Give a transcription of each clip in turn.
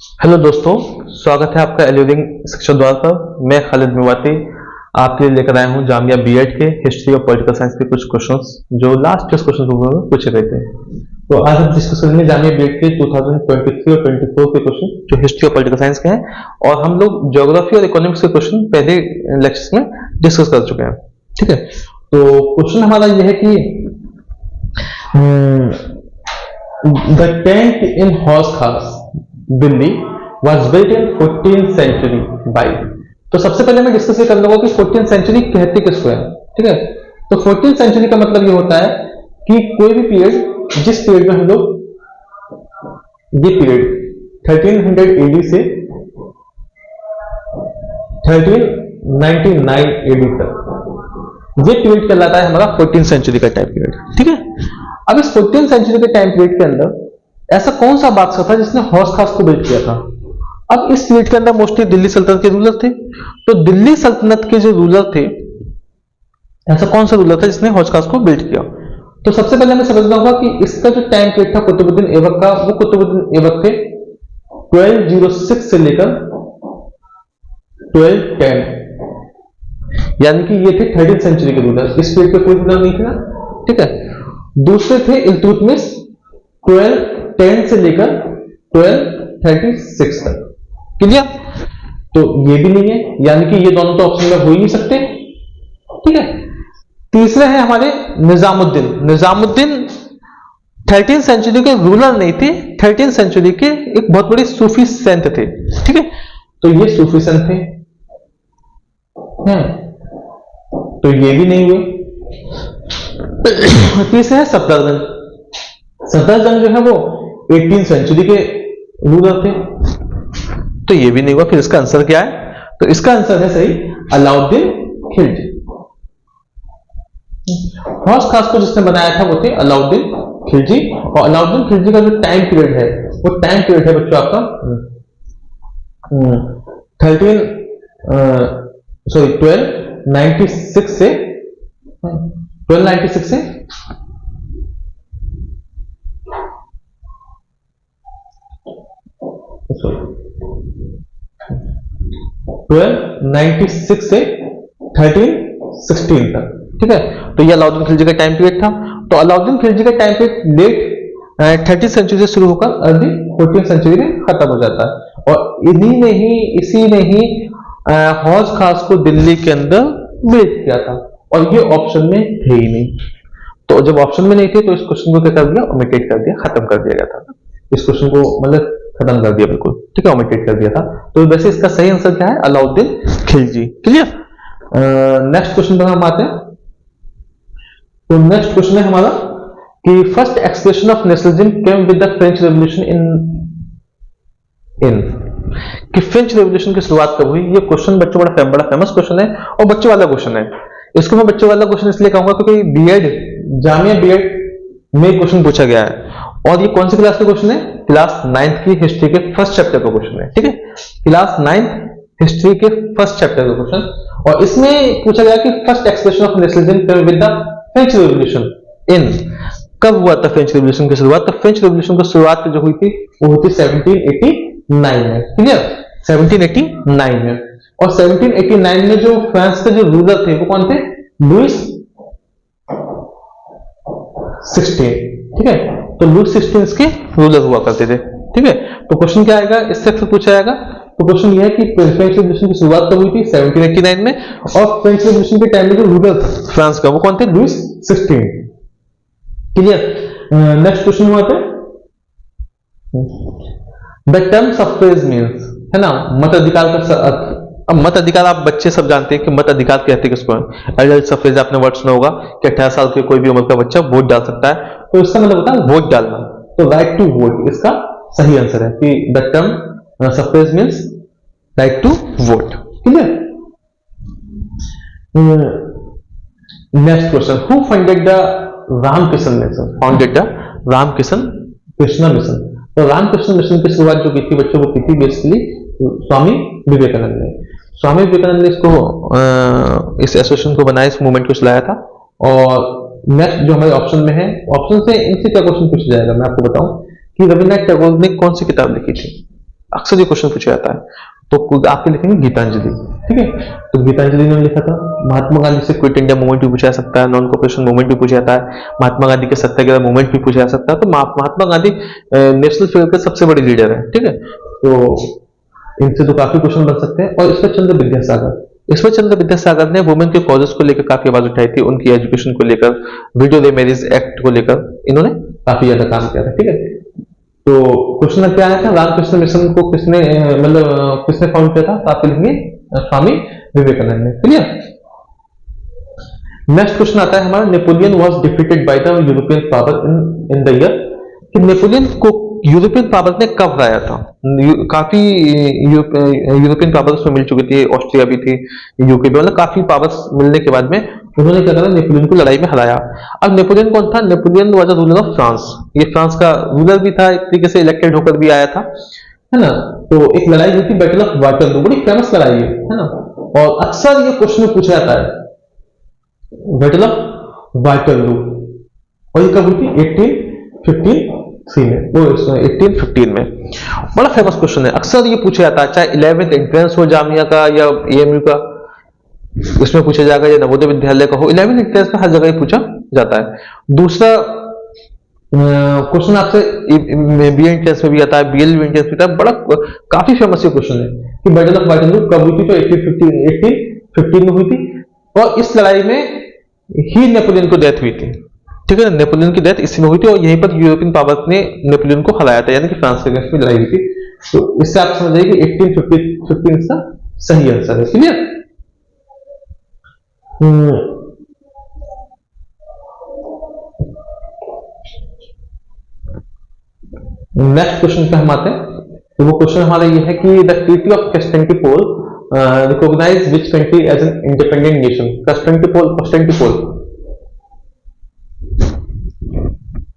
Hello दोस्तों, स्वागत है आपका एल्यूरिंग शिक्षा द्वार पर। मैं खालिद मेवाती आपके लिए लेकर आया हूं जामिया बीएड के हिस्ट्री और पॉलिटिकल साइंस के कुछ क्वेश्चंस जो लास्ट ईयर क्वेश्चन पेपर में पूछे गए थे। तो आज हम डिस्कस करेंगे जामिया बीएड के 2023 और 24 के क्वेश्चन जो हिस्ट्री और पॉलिटिकल साइंस के हैं, और हम लोग ज्योग्राफी और इकोनॉमिक्स के क्वेश्चन पहले लेक्चर्स में डिस्कस कर चुके हैं। ठीक है, तो क्वेश्चन हमारा यह है कि द टेंट इन हौज खास Delhi was built in 14th century by। तो सबसे पहले मैं डिस्कस कर लूंगा कि 14th सेंचुरी कहते किसको है। ठीक है, तो 14th सेंचुरी का मतलब ये होता है कि कोई भी पीरियड जिस पीरियड में हम लोग ये पीरियड 1300 एडी से 1399 एडी तक ये पीरियड कहलाता है हमारा 14th सेंचुरी का टाइम पीरियड। ठीक है, अब इस 14th सेंचुरी के टाइम पीरियड के अंदर ऐसा कौन सा बादशाह था जिसने हौज खास को बिल्ड किया था। अब इस पीरियड के अंदर मोस्टली दिल्ली सल्तनत के रूलर थे, तो दिल्ली सल्तनत के जो रूलर थे, ऐसा कौन सा रूलर था जिसने हौज खास को बिल्ड किया। तो सबसे पहले हमें समझना होगा कि इसका जो टाइम पीरियड था कुतुबुद्दीन ऐबक का, वो कुतुबुद्दीन ऐबक थे 1206 से लेकर 1210, यानी कि ये थे 13th सेंचुरी के रूलर। इस पीरियड पे कोई रूलर नहीं था। ठीक है, दूसरे थे इल्तुतमिश 1210 से लेकर 1236 तक। क्लियर, तो ये भी नहीं है, यानी कि ये दोनों तो ऑप्शन में हो ही नहीं सकते। ठीक है, तीसरे हैं हमारे निजामुद्दीन। निजामुद्दीन 13th सेंचुरी के रूलर नहीं थे, 13th सेंचुरी के एक बहुत बड़े सूफी संत थे। ठीक है, तो ये सूफी संत थे। तो ये भी नहीं हुए। तीसरे है सफदरजंग। सफदरजंग जो है वो 18th सेंचुरी के रूलर थे, तो ये भी नहीं हुआ। फिर इसका आंसर क्या है? तो इसका आंसर है सही अलाउद्दीन खिलजी। हौज खास को जिसने बनाया था वो थे अलाउद्दीन खिलजी। और अलाउद्दीन खिलजी का जो टाइम पीरियड है वो टाइम पीरियड है बच्चों आपका 1296 से 1296 से 1296 से 1316 तक। ठीक है, तो ये अलाउद्दीन खिलजी का टाइम पीरियड था। तो अलाउद्दीन खिलजी का time period late 30th century से शुरू होकर अर्ली 14th सेंचुरी में खत्म हो जाता है। और इसी ने ही हौज खास को दिल्ली के अंदर बिल्ड किया था, और ये ऑप्शन में थे ही नहीं। तो जब ऑप्शन में नहीं थे तो इस क्वेश्चन को क्या कर दिया, ओमिटेड कर दिया, खत्म कर दिया गया था। इस क्वेश्चन को मतलब खत्म कर दिया बिल्कुल। ठीक है, ओमिटेड कर दिया था। तो वैसे इसका सही आंसर क्या है? Alauddin Khilji. Clear. Next question पर हम आते हैं। तो नेक्स्ट क्वेश्चन है हमारा कि first expression of nationalism came with the French revolution in कि फ्रेंच रेवोल्यूशन की शुरुआत कब हुई। ये क्वेश्चन बच्चों बड़ा फेमस क्वेश्चन है और बच्चों वाला क्वेश्चन है। इसको मैं बच्चों वाला क्वेश्चन इसलिए कहूंगा क्योंकि बीएड जामिया बीएड में क्वेश्चन पूछा गया है, और ये कौन सी क्लास का क्वेश्चन है? क्लास 9th की हिस्ट्री के फर्स्ट चैप्टर का क्वेश्चन है। ठीक है, क्लास 9th हिस्ट्री के फर्स्ट चैप्टर का क्वेश्चन, और इसमें पूछा गया कि first expression of nationalism with the French revolution in. कब हुआ था फ्रेंच रेवोल्यूशन की शुरुआत? तो फ्रेंच रेवोल्यूशन की शुरुआत जो हुई थी वो हुई थी 1789 में। क्लियर, 1789 में। और 1789 में जो फ्रांस के जो रूलर थे वो कौन थे? लुइस 16। ठीक है, तो लुइस 16 इसके रूलर हुआ करते थे। ठीक है, तो क्वेश्चन क्या आएगा? इससे अक्सर पूछा जाएगा। तो क्वेश्चन ये है कि फ्रेंच रेवोल्यूशन की शुरुआत कब हुई थी? 1789 में। और फ्रेंच रेवोल्यूशन के टाइम में जो रूलर था फ्रांस का वो कौन थे? लुइस 16। क्लियर। नेक्स्ट क्वेश्चन हुआ था द टर्म सफ्रेज मींस, है ना, मताधिकार का अर्थ। अब मताधिकार आप बच्चे सब जानते हैं कि मताधिकार कहते किसको है। एडल्ट सफ्रेज आपने वर्ड सुना होगा कि 18 साल के कोई भी उम्र का बच्चा वोट डाल सकता है। तो इसका मतलब होता है वोट डालना। तो राइट टू वोट इसका सही आंसर है कि the term suffrage means right to vote. Clear. Next question, who founded the Ramakrishna mission? Founded the Ramakrishna Krishna mission. तो रामकृष्ण मिशन की शुरुआत जो की थी बच्चों को की थी बेसिकली स्वामी विवेकानंद ने। स्वामी विवेकानंद ने इसको इस एसोसिएशन को बनाया, इस मूवमेंट को चलाया था। और नेक्स्ट जो हमारे ऑप्शन में है, ऑप्शन से इनसे क्या क्वेश्चन पूछा जाएगा मैं आपको बताऊं कि रविन्द्रनाथ टैगोर ने कौन सी किताब लिखी थी। अक्सर ये क्वेश्चन पूछा जाता है। तो आपके लिखेंगे गीतांजलि, ठीक है। तो गीतांजलि ने लिखा था। महात्मा गांधी से क्विट इंडिया मूवमेंट भी पूछा जा सकता है, नॉन कॉपरेशन मूवमेंट भी पूछा जाता है, महात्मा गांधी के सत्याग्रह मूवमेंट भी पूछा जा सकता है। तो महात्मा गांधी नेशनल फिगर के सबसे बड़े लीडर है, ठीक है। तो इनसे तो काफी क्वेश्चन बन सकते हैं। और ईश्वर चंद्र विद्यासागर ने वुमेन के कॉजेस को लेकर काफी आवाज उठाई थी, उनकी एजुकेशन को लेकर, विडो वे मैरिज एक्ट को लेकर इन्होंने काफी ज्यादा काम किया था, ठीक है। तो क्वेश्चन क्या आया था, रामकृष्ण मिशन को किसने किसने फाउंड किया था? तो आप लिखेंगे स्वामी विवेकानंद ने। क्लियर। नेक्स्ट क्वेश्चन आता है हमारा, Napoleon was defeated by the European power in the year, कि नेपोलियन को यूरोपियन पावर ने कब हराया था? काफी यूरोपियन पावर्स में मिल चुकी थी, ऑस्ट्रिया भी थी, यूके भी, मतलब काफी पावर्स मिलने के बाद में उन्होंने क्या करा, नेपोलियन को लड़ाई में हराया। अब नेपोलियन कौन था? Napoleon was the ruler of France. ये फ्रांस का रूलर भी था, एक तरीके से इलेक्टेड होकर भी आया था, है ना। तो एक लड़ाई हुई थी, बैटल ऑफ वाटरलू, बड़ी फेमस लड़ाई है ना। और अक्सर ये क्वेश्चन पूछा जाता है, बैटल ऑफ वाटरलू, और ये कब हुई थी? 1815 में। बड़ा फेमस क्वेश्चन है, अक्सर ये पूछा जाता है, चाहे 11th एंट्रेंस हो जामिया का या एएमयू का, इसमें पूछा जाएगा, या नवोदय विद्यालय का हो, 11th एंट्रेंस में हर जगह ही पूछा जाता है। दूसरा क्वेश्चन आपसे बी एंट्रेंस में भी आता है, बीएल एंट्रेंस में आता है, बड़ा काफी फेमस ये क्वेश्चन है कि बैटल ऑफ वाटरलू कब हुई थी? तो 1815 में हुई थी, और इस लड़ाई में ही नेपोलियन को डेथ हुई थी, ठीक है। नेपोलियन की डेथ इसी में हुई थी, और यहीं पर यूरोपियन पावर ने नेपोलियन को हराया था, यानी कि फ्रांस के अगेंस्ट में लड़ाई हुई थी। तो इससे आप समझ जाइए कि 1815 इसका सही आंसर है। क्लियर। नेक्स्ट क्वेश्चन पे हम आते हैं। तो वो क्वेश्चन हमारा ये है कि the treaty of Constantinople recognise which country as an independent nation? Constantinople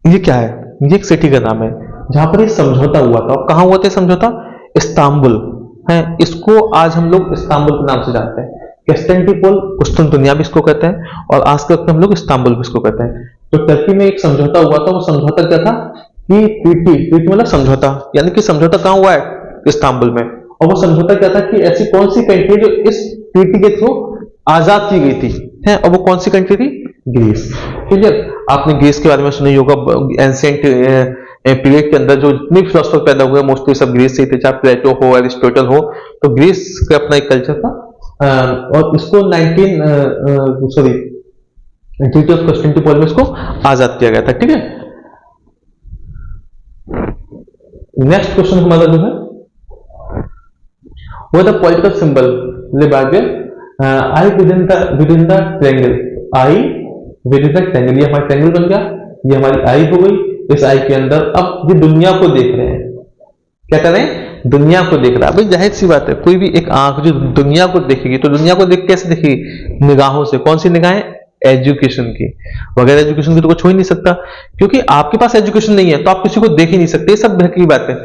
ये क्या है? ये एक सिटी का नाम है जहां पर ये समझौता हुआ था। और कहां हुआ था समझौता? इस्तांबुल है। इसको आज हम लोग इस्तांबुल के नाम से जानते हैं। कॉन्स्टेंटिनोपल, कुस्तुनतुनिया भी इसको कहते हैं, और आज के वक्त में हम लोग इस्तांबुल भी इसको कहते हैं। तो टर्की में एक समझौता हुआ था। वो समझौता क्या था कि ट्रीटी मतलब समझौता, यानी कि समझौता कहां हुआ है? इस्तांबुल में। और वो समझौता क्या था कि ऐसी कौन सी कंट्री जो इस ट्रीटी के थ्रू आजाद की गई थी, है, और वो कौन सी कंट्री थी? ग्रीस। क्लियर। आपने ग्रीस के बारे में सुना होगा, एंशिएंट पीरियड के अंदर जो जितने फिलोसफर पैदा हुए मोस्टली सब ग्रीस से ही थे, चाहे प्लेटो हो, एरिस्टोटल हो। तो ग्रीस का अपना एक कल्चर था, और इसको ट्रीटी ऑफ कॉन्स्टेंटिनोपल में इसको आजाद किया गया था, ठीक है। नेक्स्ट क्वेश्चन हमारा जो है वो the political symbol I with in the triangle. I with in the triangle, ये हमारा ट्रायंगल बन गया, ये हमारी आई हो गई। इस आई के अंदर अब ये दुनिया को देख रहे हैं, क्या कर रहे हैं? दुनिया को देख रहा है। भाई जाहिर सी बात है, कोई भी एक आंख जो दुनिया को देखेगी तो दुनिया को देख कैसे देखेगी? निगाहों से। कौन सी निगाहें? एजुकेशन की। बगैर एजुकेशन की तो कुछ हो ही नहीं सकता, क्योंकि आपके पास एजुकेशन नहीं है तो आप किसी को देख ही नहीं सकते। ये सब बहकी बात है।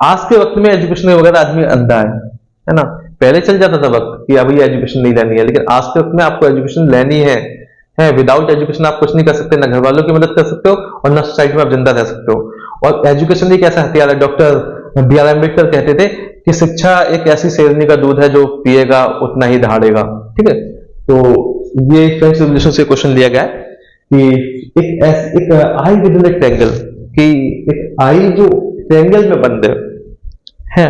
आज के वक्त में एजुकेशन वगैरह आदमी अंधा है ना। पहले चल जाता था वक्त कि अभी एजुकेशन नहीं लेनी है, लेकिन आज के वक्त में आपको एजुकेशन लेनी है। विदाउट एजुकेशन आप कुछ नहीं कर सकते, ना घर वालों की मदद कर सकते हो और ना सोसाइटी में आप जिंदा रह सकते हो। और एजुकेशन एक ऐसा हथियार है, डॉक्टर बी.आर. अम्बेडकर कहते थे कि शिक्षा एक ऐसी शेरनी का दूध है जो पिएगा उतना ही दहाड़ेगा, ठीक है। तो ये फ्रेंच रेवोल्यूशन से क्वेश्चन लिया गया है कि एक आई विद इन द ट्रायंगल, कि एक आई जो ट्रायंगल में बंद है,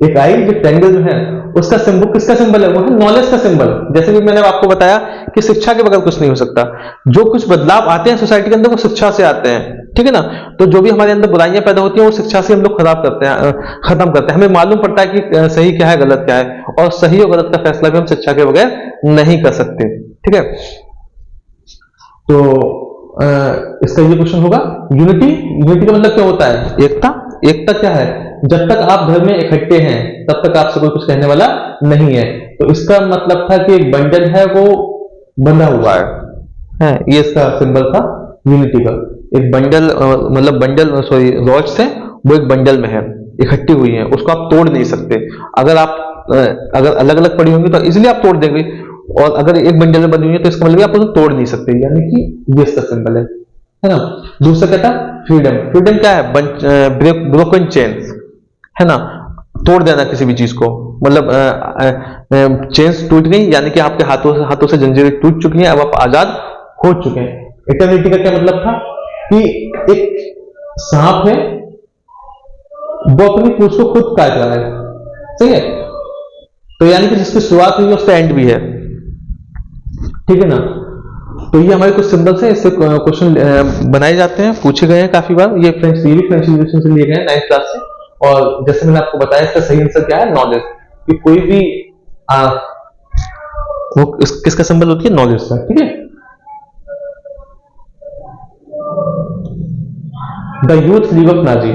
एक आई जो ट्रायंगल जो है उसका सिंबल किसका सिंबल है? वो है नॉलेज का सिंबल। जैसे कि मैंने आपको बताया कि शिक्षा के बगैर कुछ नहीं हो सकता। जो कुछ बदलाव आते हैं सोसाइटी के अंदर वो शिक्षा से आते हैं, ठीक है ना। तो जो भी हमारे अंदर बुराइयां पैदा होती हैं वो शिक्षा से हम लोग खत्म करते हैं। हमें मालूम पड़ता है कि सही क्या है, गलत क्या है, और सही और गलत का फैसला भी हम शिक्षा के बगैर नहीं कर सकते, ठीक है। तो इसका ये क्वेश्चन होगा यूनिटी का मतलब क्या होता है? एकता क्या है? जब तक आप घर में इकट्ठे हैं तब तक आपसे कोई कुछ कहने वाला नहीं है। तो इसका मतलब था कि एक बंडल है वो बंधा हुआ है, ये इसका सिंबल था यूनिटी का। एक बंडल रॉड्स है वो एक बंडल में है, इकट्ठी हुई है, उसको आप तोड़ नहीं सकते। अगर अलग अलग पड़ी होंगी तो इसलिए आप तोड़ देंगे, और अगर एक बंडल में बंधी हुई है तो इसका मतलब आप उसे तोड़ नहीं सकते, यानी कि ये इसका सिंबल है ना। दूसरा क्या था? फ्रीडम क्या है? ब्रोकन चेन्स, है ना। तोड़ देना किसी भी चीज को, मतलब चेन्स टूट गई, यानी कि आपके हाथों से जंजीरें टूट चुकी हैं, अब आप आजाद हो चुके हैं। इटर्निटी का क्या मतलब था कि एक सांप है, वो अपनी पूंछ को खुद काट रहा है, सही है, तो यानी कि जिसकी शुरुआत हुई है उसका एंड भी है, ठीक है ना। तो ये हमारे कुछ सिंबल्स हैं, इससे क्वेश्चन बनाए जाते हैं, पूछे गए हैं काफी बार। ये फ्रेंच एजुकेशन से लिए गए हैं 9th क्लास से। और जैसे मैंने आपको बताया, इसका सही आंसर क्या है, नॉलेज। कि कोई भी वो किसका सिंबल होती है, नॉलेज का, ठीक है। The youth league of Nazi,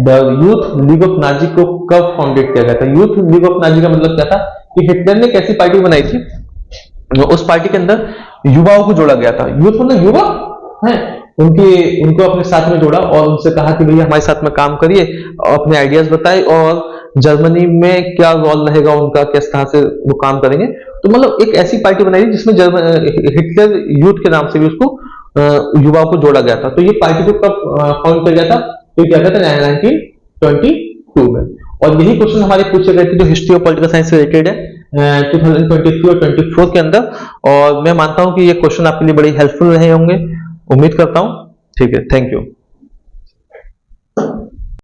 the youth league of Nazi को कब फाउंडेड किया गया था? यूथ लीग ऑफ नाजी का मतलब क्या था कि हिटलर ने एक ऐसी पार्टी बनाई थी, उस पार्टी के अंदर युवाओं को जोड़ा गया था। यूथ मतलब युवा है, उनको अपने साथ में जोड़ा और उनसे कहा कि भैया हमारे साथ में काम करिए, अपने आइडियाज बताए और जर्मनी में क्या रोल रहेगा उनका, किस तरह से वो काम करेंगे। तो मतलब एक ऐसी पार्टी बनाई जिसमें हिटलर यूथ के नाम से भी उसको युवाओं को जोड़ा गया था। तो ये पार्टी को कब फाउंड किया गया था? तो किया गया था 1922 में। और यही क्वेश्चन हमारे पूछे गए थे जो हिस्ट्री और पॉलिटिकल साइंस से रिलेटेड है 2023 और 24 के अंदर। और मैं मानता हूं कि ये क्वेश्चन आपके लिए बड़ी हेल्पफुल रहे होंगे, उम्मीद करता हूं। ठीक है, थैंक यू।